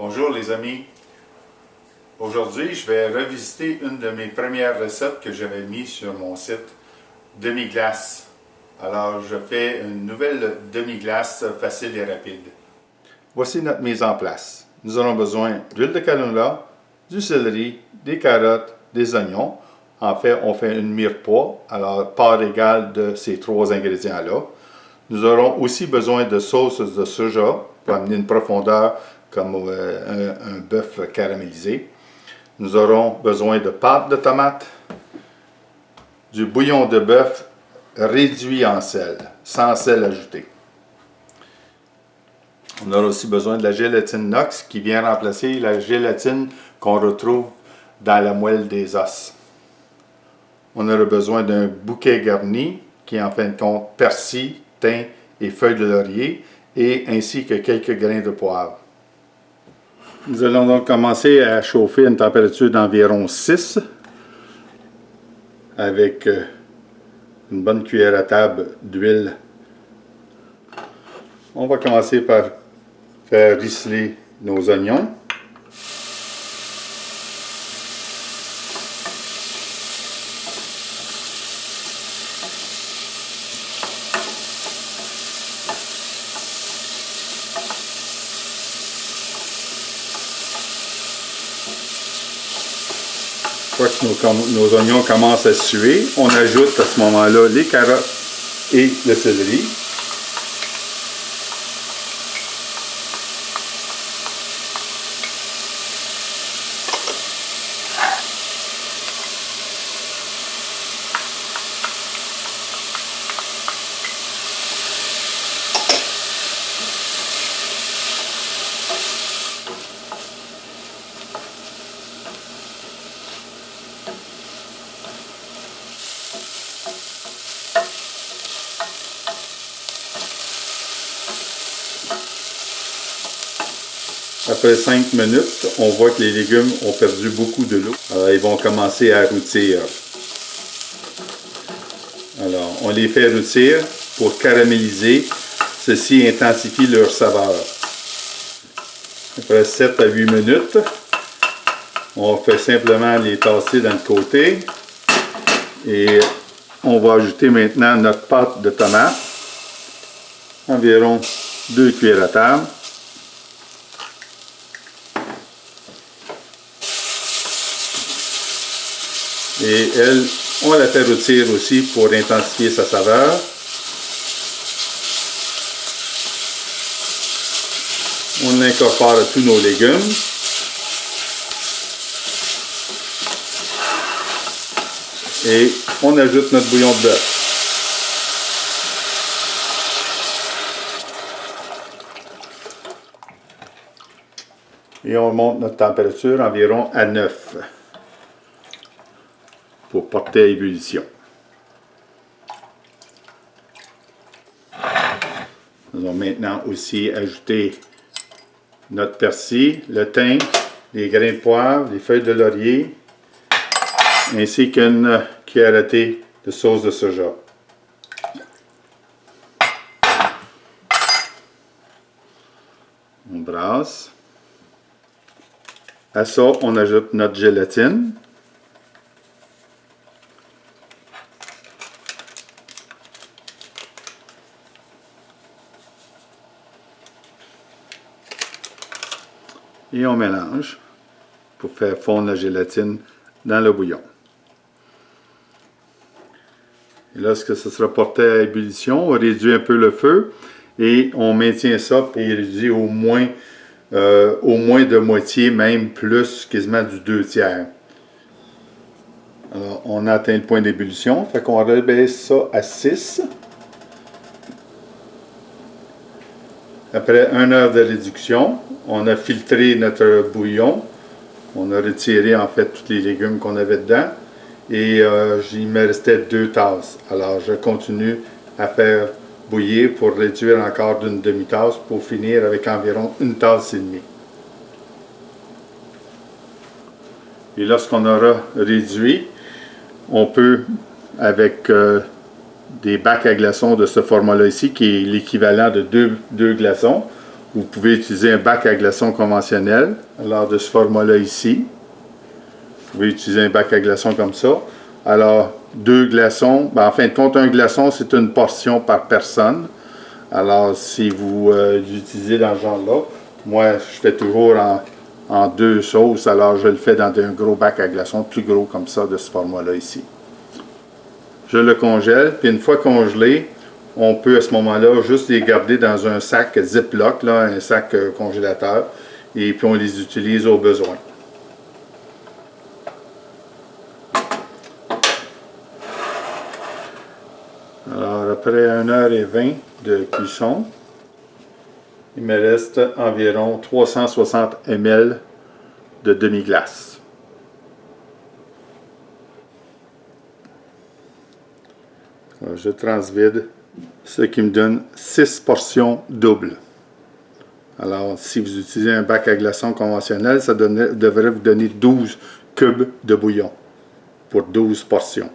Bonjour les amis. Aujourd'hui, je vais revisiter une de mes premières recettes que j'avais mis sur mon site, demi-glace. Alors, je fais une nouvelle demi-glace facile et rapide. Voici notre mise en place. Nous aurons besoin d'huile de canola, du céleri, des carottes, des oignons. En fait, on fait une mirepoix, alors part égale de ces trois ingrédients-là. Nous aurons aussi besoin de sauce de soja pour amener une profondeur comme un bœuf caramélisé. Nous aurons besoin de pâte de tomate, du bouillon de bœuf réduit en sel, sans sel ajouté. On aura aussi besoin de la gélatine Knox qui vient remplacer la gélatine qu'on retrouve dans la moelle des os. On aura besoin d'un bouquet garni qui est en fin de compte persil, thym et feuilles de laurier, et ainsi que quelques grains de poivre. Nous allons donc commencer à chauffer à une température d'environ 6 avec une bonne cuillère à table d'huile. On va commencer par faire rissoler nos oignons. Une fois que nos oignons commencent à suer, on ajoute à ce moment-là les carottes et le céleri. Après 5 minutes, on voit que les légumes ont perdu beaucoup de l'eau. Alors, ils vont commencer à rôtir. Alors, on les fait rôtir pour caraméliser. Ceci intensifie leur saveur. Après 7 à 8 minutes, on fait simplement les tasser dans le côté. Et on va ajouter maintenant notre pâte de tomate. Environ 2 cuillères à table. Et elle, on la fait rôtir aussi pour intensifier sa saveur. On incorpore tous nos légumes. Et on ajoute notre bouillon de bœuf. Et on monte notre température environ à 9. Pour porter à ébullition. Nous allons maintenant aussi ajouter notre persil, le thym, les grains de poivre, les feuilles de laurier, ainsi qu'une cuillère à thé de sauce de soja. On brasse. À ça, on ajoute notre gélatine. Et on mélange pour faire fondre la gélatine dans le bouillon. Et lorsque ce sera porté à ébullition, on réduit un peu le feu et on maintient ça et réduit au moins de moitié, même plus, quasiment du 2/3. Alors, on a atteint le point d'ébullition, fait qu'on rebaisse ça à 6. Après 1 heure de réduction, on a filtré notre bouillon. On a retiré en fait tous les légumes qu'on avait dedans. Et il me restait 2 tasses. Alors je continue à faire bouillir pour réduire encore d'une demi-tasse pour finir avec environ 1 tasse et demie. Et lorsqu'on aura réduit, on peut, avec des bacs à glaçons de ce format-là ici, qui est l'équivalent de deux glaçons, Vous pouvez utiliser un bac à glaçons conventionnel, alors de ce format-là ici. Vous pouvez utiliser un bac à glaçons comme ça. Alors, 2 glaçons, en fin de compte, un glaçon, c'est une portion par personne. Alors, si vous l'utilisez dans ce genre-là, moi, je fais toujours en 2 sauces, alors je le fais dans un gros bac à glaçons, plus gros comme ça, de ce format-là ici. Je le congèle, puis une fois congelé, on peut à ce moment-là juste les garder dans un sac Ziploc, là, un sac congélateur, et puis on les utilise au besoin. Alors après 1h20 de cuisson, il me reste environ 360 ml de demi-glace. Je transvide, ce qui me donne 6 portions doubles. Alors, si vous utilisez un bac à glaçons conventionnel, ça devrait vous donner 12 cubes de bouillon pour 12 portions.